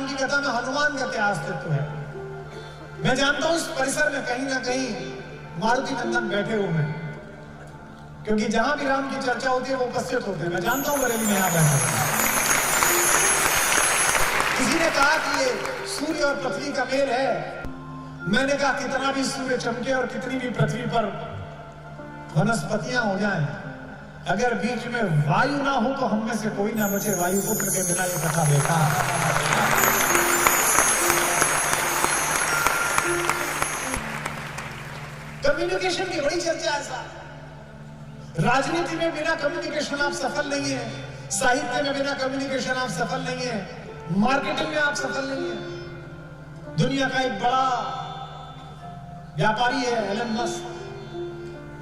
राम की कथा में हनुमान का क्या अस्तित्व है। मैं जानता हूं इस परिसर में कहीं ना कहीं मारुति नंदन बैठे हुए हैं, क्योंकि जहां भी राम की चर्चा होती है वो उपस्थित होते हैं। मैं जानता हूं बरेली में यहां बैठे हैं। किसी ने कहा कि ये सूर्य और पृथ्वी का मेल है। मैंने कहा कितना भी सूर्य चमके और कितनी भी पृथ्वी पर वनस्पतियां हो जाएं, अगर बीच में वायु ना हो तो हम में से कोई ना बचे। वायु पुत्र के बिना ये कथा देखा। कम्युनिकेशन की बड़ी चर्चा है साहब। राजनीति में बिना कम्युनिकेशन आप सफल नहीं है, साहित्य में बिना कम्युनिकेशन आप सफल नहीं है, मार्केटिंग में आप सफल नहीं है। दुनिया का एक बड़ा व्यापारी है एलन मस्क,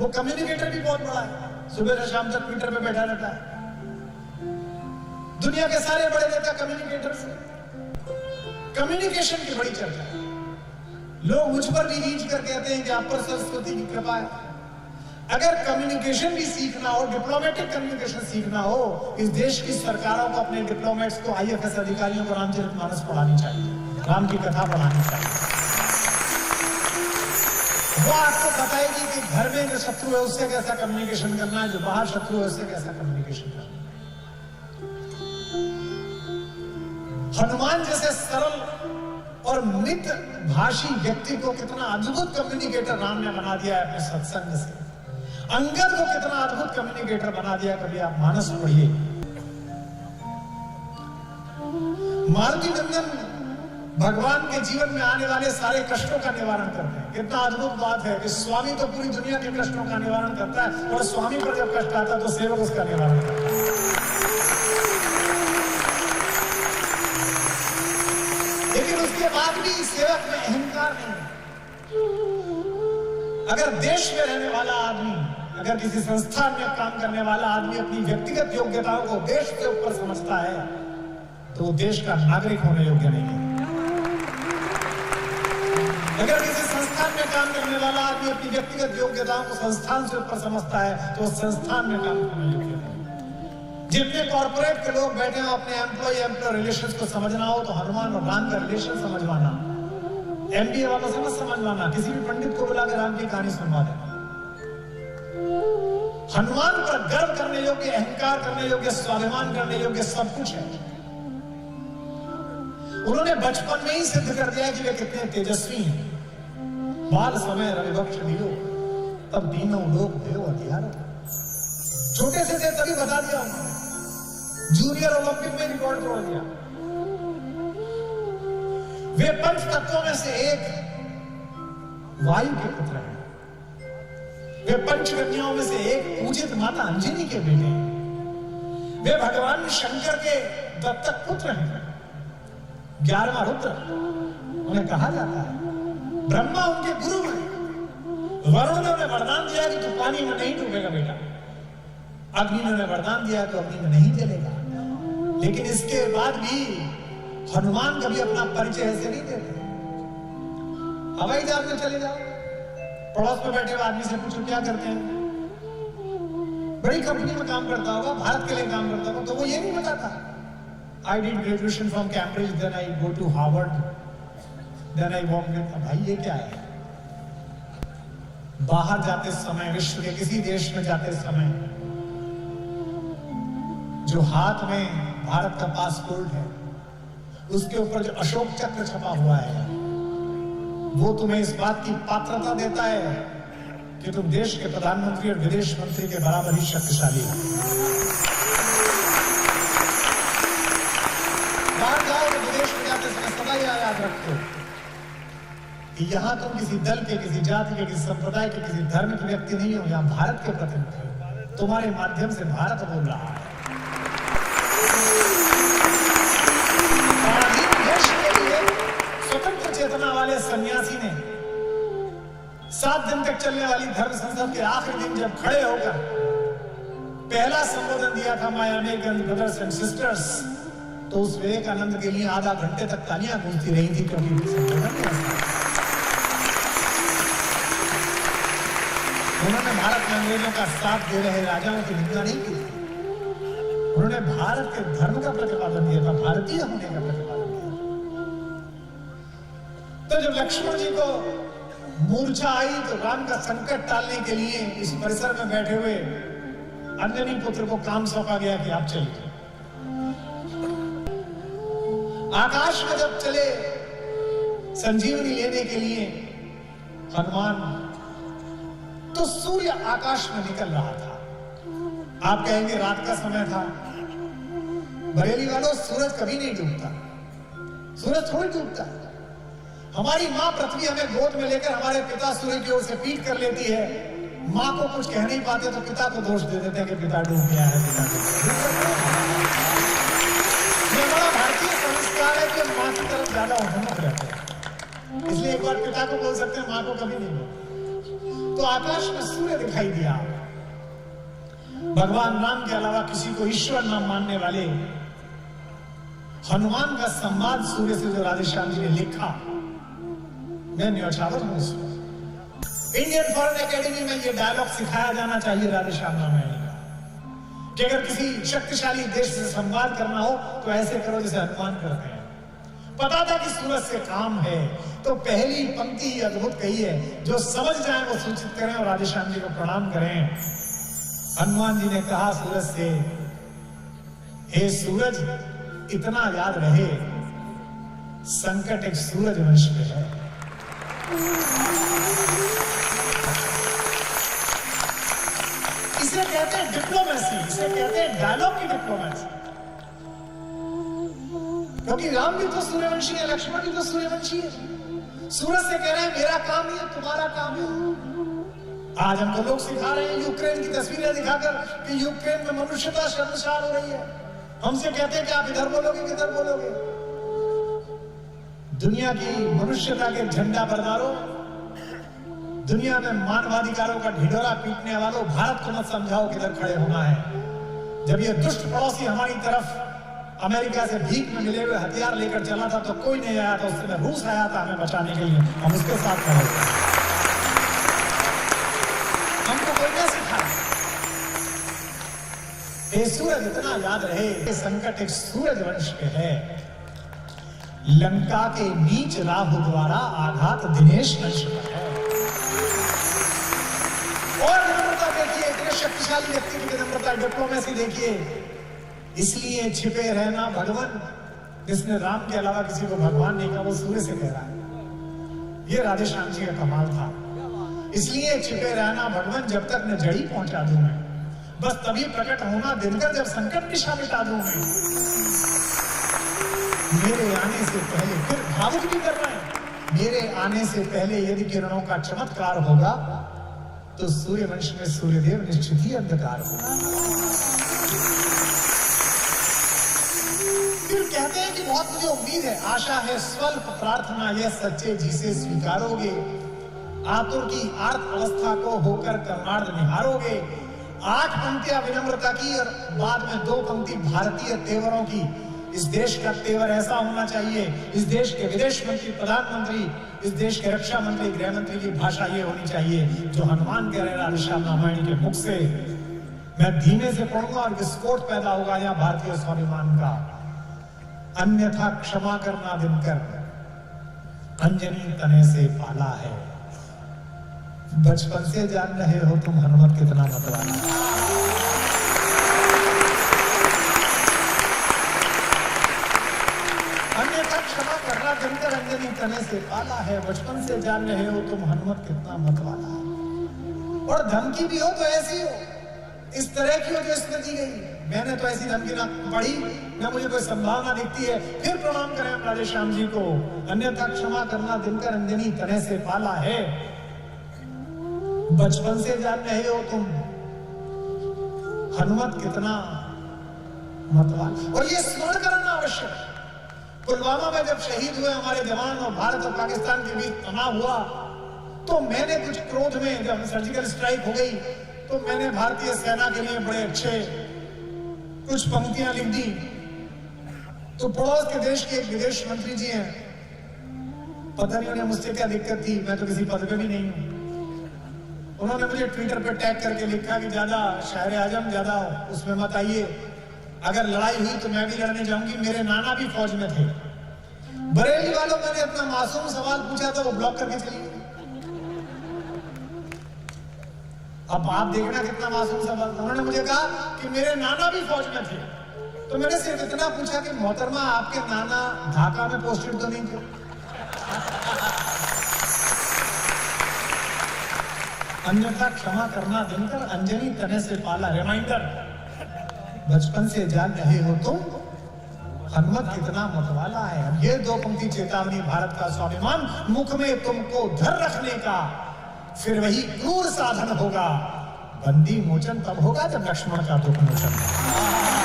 वो कम्युनिकेटर भी बहुत बड़ा है। सुबह से शाम तक ट्विटर पे बैठा रहता है। दुनिया के सारे बड़े नेता कम्युनिकेटर से। कम्युनिकेशन की बड़ी चर्चा है। लोग मुझ पर भी रीच कर कहते हैं कि आप पर सरस्वती की कृपा है। अगर कम्युनिकेशन भी सीखना हो, डिप्लोमेटिक कम्युनिकेशन सीखना हो, इस देश की सरकारों को अपने डिप्लोमेट्स को, आईएफएस अधिकारियों को रामचरितमानस पढ़ानी चाहिए, राम की कथा पढ़ानी चाहिए। वो आपको बताएगी कि घर में जो शत्रु है उससे कैसा कम्युनिकेशन करना है, जो बाहर शत्रु है उससे कैसा कम्युनिकेशन करना है। हनुमान जैसे सरल और मित भाषी व्यक्ति को कितना अद्भुत कम्युनिकेटर राम ने बना दिया है अपने सत्संग से। अंगद को कितना अद्भुत कम्युनिकेटर बना दिया, कभी आप मानस पढ़िए। मारुति नंदन भगवान के जीवन में आने वाले सारे कष्टों का निवारण करते हैं। कितना अद्भुत बात है कि स्वामी तो पूरी दुनिया के कष्टों का निवारण करता है, और स्वामी पर जब कष्ट आता है तो सेवक उसका निवारण करता है। लेकिन उसके बाद भी सेवक में अहंकार नहीं। अगर देश में रहने वाला आदमी, अगर किसी संस्थान में काम करने वाला आदमी अपनी व्यक्तिगत योग्यताओं को देश से ऊपर समझता है तो वो देश का नागरिक होने योग्य नहीं है। अगर किसी संस्थान में काम करने वाला आदमी अपनी व्यक्तिगत योग्यताओं को संस्थान से ऊपर समझता है तो संस्थान में काम करने योग्य नहीं। जितने कॉर्पोरेट के लोग बैठे हो, अपने एम्प्लॉय रिलेशंस को समझना हो तो हनुमान और राम का रिलेशन समझवाना। एमबीए वालों से मत समझवाना, किसी भी पंडित को बुला के राम की कहानी सुनवा देना। हनुमान पर गर्व करने योग्य, अहंकार करने योग्य, स्वाभिमान करने योग्य सब कुछ है। उन्होंने बचपन में ही सिद्ध कर दिया कि वे कितने तेजस्वी हैं। बाल समय रविवक्ष दियो, तब दीनों लोक देव हथियार। छोटे से थे तभी बता दिया उन्होंने। जूनियर ओलंपिक में रिकॉर्ड तोड़ दिया। वे पंच तत्वों में से एक वायु के पुत्र हैं। वे पंचकन्याओं में से एक पूजित माता अंजनी के बेटे हैं। वे भगवान शंकर के दत्तक पुत्र हैं। 11वां रुद्र उन्हें कहा जाता है। ब्रह्मा उनके गुरु हैं। वरुण ने उन्हें वरदान दिया कि तू पानी में नहीं डूबेगा बेटा। अग्नि ने उन्हें वरदान दिया तो अग्नि में नहीं जलेगा। लेकिन इसके बाद भी हनुमान कभी अपना परिचय ऐसे नहीं देते। हवाई जहाज में चले जाओ, पड़ोस में बैठे हुए आदमी से पूछो क्या करते हैं, बड़ी कंपनी में काम करता होगा, भारत के लिए काम करता होगा, तो वो ये नहीं बताता I did graduation from Cambridge, then I go to Harvard, then I walk with। भाई ये क्या है? बाहर जाते समय, विश्व के किसी देश में जाते समय जो हाथ में भारत का पासपोर्ट है उसके ऊपर जो अशोक चक्र छपा हुआ है वो तुम्हें इस बात की पात्रता देता है कि तुम देश के प्रधानमंत्री और विदेश मंत्री के बराबर ही शक्तिशाली हो। बाहर जाओ तो विदेश में जाते समय सदा याद रखो कि यहां तुम किसी दल के, किसी जाति के, किसी संप्रदाय के, किसी धर्म के व्यक्ति नहीं हो, यहां भारत के प्रतिनिधि हो। तुम्हारे माध्यम से भारत बोल रहा है। स्वतंत्र चेतना वाले सन्यासी ने 7 दिन तक चलने वाली धर्म संसद के आखिरी दिन जब खड़े होकर पहला संबोधन दिया था, my American brothers and sisters, तो उस विवेकानंद के लिए आधा घंटे तक तालियां गूंजती रही थी, क्योंकि उन्होंने भारत में अंग्रेजों का साथ दे रहे राजाओं की निंदा नहीं की। उन्होंने भारत के धर्म का प्रतिपादन किया था, भारतीय होने का प्रतिपादन किया। तो जब लक्ष्मण जी को मूर्छा आई तो राम का संकट टालने के लिए इस परिसर में बैठे हुए अंजनी पुत्र को काम सौंपा गया कि आप चलिए। आकाश में जब चले संजीवनी लेने के लिए हनुमान, तो सूर्य आकाश में निकल रहा था। आप कहेंगे रात का समय था। बरेली वालों, सूरज कभी नहीं डूबता, सूरज थोड़ी डूबता। हमारी मां पृथ्वी हमें गोद में लेकर हमारे पिता सूर्य की ओर से पीठ कर लेती है। मां को कुछ कह नहीं पाते तो पिता को दोष दे देते हैं कि पिता डूब गया है, पिता ये बड़ा भारतीय संस्कार है कि मां की तरफ ज्यादा उन्मुख रहते हैं, इसलिए एक बार पिता को बोल सकते हैं, मां को कभी नहीं बोलते। तो आकाश में सूर्य दिखाई दिया। भगवान राम के अलावा किसी को ईश्वर नाम मानने वाले हनुमान का संवाद सूर्य से जो राधेश्याम जी ने लिखा, मैं न्यौछावर हूं उसमें। इंडियन फॉरेन एकेडमी में यह डायलॉग सिखाया जाना चाहिए राधेश्याम रामायण का, कि अगर किसी शक्तिशाली देश से संवाद करना हो तो ऐसे करो जैसे हनुमान करते हैं। पता था कि सूरज से काम है, तो पहली पंक्ति ही अद्भुत कही है, जो समझ जाए वो सूचित करें और राधेश्याम जी को प्रणाम करें। हनुमान जी ने कहा सूरज से, हे सूरज, इतना याद रहे, संकट एक सूरज वंश पे है। इसे कहते हैं डिप्लोमेसी, इसे कहते हैं डायलॉग की डिप्लोमेसी। क्योंकि राम भी तो सूर्यवंशी है, लक्ष्मण भी तो सूर्यवंशी है। सूरज से कह रहे हैं मेरा काम नहीं है, तुम्हारा काम है। आज हमको लोग सिखा रहे हैं यूक्रेन की तस्वीरें दिखाकर कि यूक्रेन में मनुष्यता शर्मसार हो रही है। हमसे कहते हैं कि आप इधर बोलोगे किधर बोलोगे। दुनिया की मनुष्यता के झंडा बरदारों, दुनिया में मानवाधिकारों का ढिढोरा पीटने वालों, भारत को मत समझाओ किधर खड़े होना है। जब ये दुष्ट पड़ोसी हमारी तरफ अमेरिका से भीख में मिले हुए हथियार लेकर चला था तो कोई नहीं आया था, उस समय रूस आया था हमें बचाने के लिए, हम उसके साथ खड़े थे। हमको कोई क्या सिखा, सूरज इतना याद रहे, संकट एक सूरज वंश पे है। लंका के नीच राहु द्वारा आघात दिनेश वंश पर है। और विनम्रता देखिए, इतने शक्तिशाली व्यक्ति की विनम्रता, डिप्लोमेसी देखिए। इसलिए छिपे रहना भगवान, जिसने राम के अलावा किसी को भगवान नहीं कहा, वो सूर्य से कह रहा है। ये राधेश्याम जी का कमाल था। इसलिए छिपे रहना भगवान, जब तक न जड़ी पहुंचा दूं मैं, बस तभी प्रकट होना दिनकर जब संकट दिशा मिटा दूं मैं। मेरे आने से पहले, फिर भावुक भी कर रहे हैं, मेरे आने से पहले यदि किरणों का चमत्कार होगा तो सूर्यवंश में सूर्यदेव निश्चित ही अंधकार होगा। फिर कहते हैं कि बहुत मुझे उम्मीद है, आशा है, स्वल्प प्रार्थना यह सच्चे जी से स्वीकारोगे। आतुर की आर्त अवस्था को होकर कर्णार्ध निहारोगे। 8 पंक्तियां विनम्रता की और बाद में 2 पंक्ति भारतीय तेवरों की। इस देश का तेवर ऐसा होना चाहिए, इस देश के विदेश मंत्री, प्रधानमंत्री, इस देश के रक्षा मंत्री, गृह मंत्री की भाषा ये होनी चाहिए जो हनुमान कह रहे राधेश्याम रामायण के मुख से। मैं धीमे से पढ़ूंगा और विस्फोट पैदा होगा यहाँ भारतीय स्वाभिमान का। अन्यथा क्षमा करना दिनकर, अंजनी तने से पाला है। बचपन से जान रहे हो तुम हनुमत कितना मतवाला। अन्यथा क्षमा करना दिनकर, अंजनी तने से पाला है। बचपन से जान रहे हो तुम हनुमत कितना मतवाला। और धमकी भी हो तो ऐसी हो, इस तरह की हो जो इसमें दी गई। मैंने तो ऐसी धमकी ना पढ़ी, ना मुझे कोई संभावना दिखती है। फिर प्रणाम करें हम राधेश्याम जी को। अन्यथा क्षमा करना दिनकर, अंजनी तने से पाला है। बचपन से जान रहे हो तुम हनुमत कितना मतवाला। और ये स्मरण करना आवश्यक है। पुलवामा में जब शहीद हुए हमारे जवान और भारत और पाकिस्तान के बीच तनाव हुआ, तो मैंने कुछ क्रोध में, जब सर्जिकल स्ट्राइक हो गई, तो मैंने भारतीय सेना के लिए बड़े अच्छे कुछ पंक्तियां लिख दी। तो पड़ोस के देश के एक विदेश मंत्री जी हैं, पता नहीं उन्हें मुझसे क्या दिक्कत थी, मैं तो किसी पद पे भी नहीं हूं। उन्होंने मुझे ट्विटर पे टैग करके लिखा कि ज्यादा शायर आजम ज्यादा उसमें मत आइए, अगर लड़ाई हुई तो मैं भी लड़ने जाऊंगी। मेरे नाना भी फौज में थे, बरेली वालों, मैंने इतना मासूम सवाल पूछा था, वो ब्लॉक करके चली गई। अब आप देखना कितना मासूम सवाल। उन्होंने मुझे कहा कि मेरे नाना भी फौज में थे, तो मैंने सिर्फ इतना पूछा कि मोहतरमा आपके नाना ढाका में पोस्टेड तो नहीं थे? अन्यथा क्षमा करना दिनकर, अंजनी तने से पाला। रिमाइंडर, बचपन से जान रहे हो तुम हनुमत कितना मतवाला है। अब ये दो पंक्ति चेतावनी, भारत का स्वाभिमान मुख में तुमको धर रखने का, फिर वही क्रूर साधन होगा। बंदी मोचन तब होगा जब लक्ष्मण का दुख मोचन।